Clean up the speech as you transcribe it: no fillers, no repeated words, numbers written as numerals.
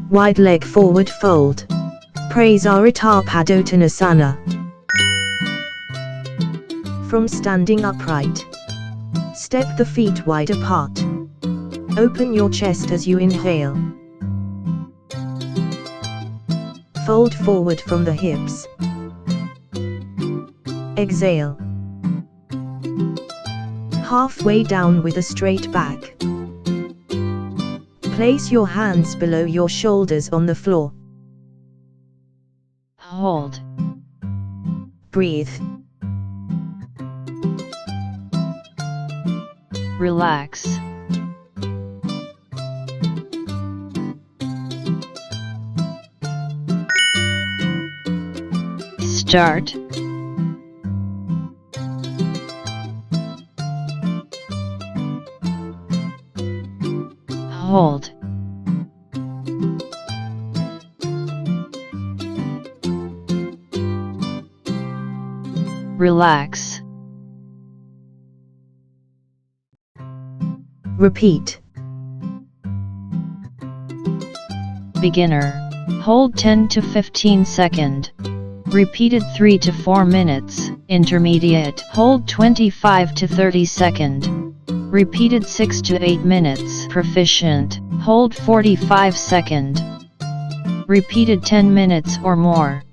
Wide leg forward fold. Prasarita Padottanasana. From standing upright, step the feet wide apart. Open your chest as you inhale. Fold forward from the hips. Exhale. Halfway down with a straight back. Place your hands below your shoulders on the floor. Hold. Breathe. Relax. Start. Hold. Relax. Repeat. Beginner. Hold 10 to 15 second. Repeated 3 to 4 minutes. Intermediate. Hold 25 to 30 second. Repeated 6 to 8 minutes. Proficient. Hold 45 second. Repeated 10 minutes or more.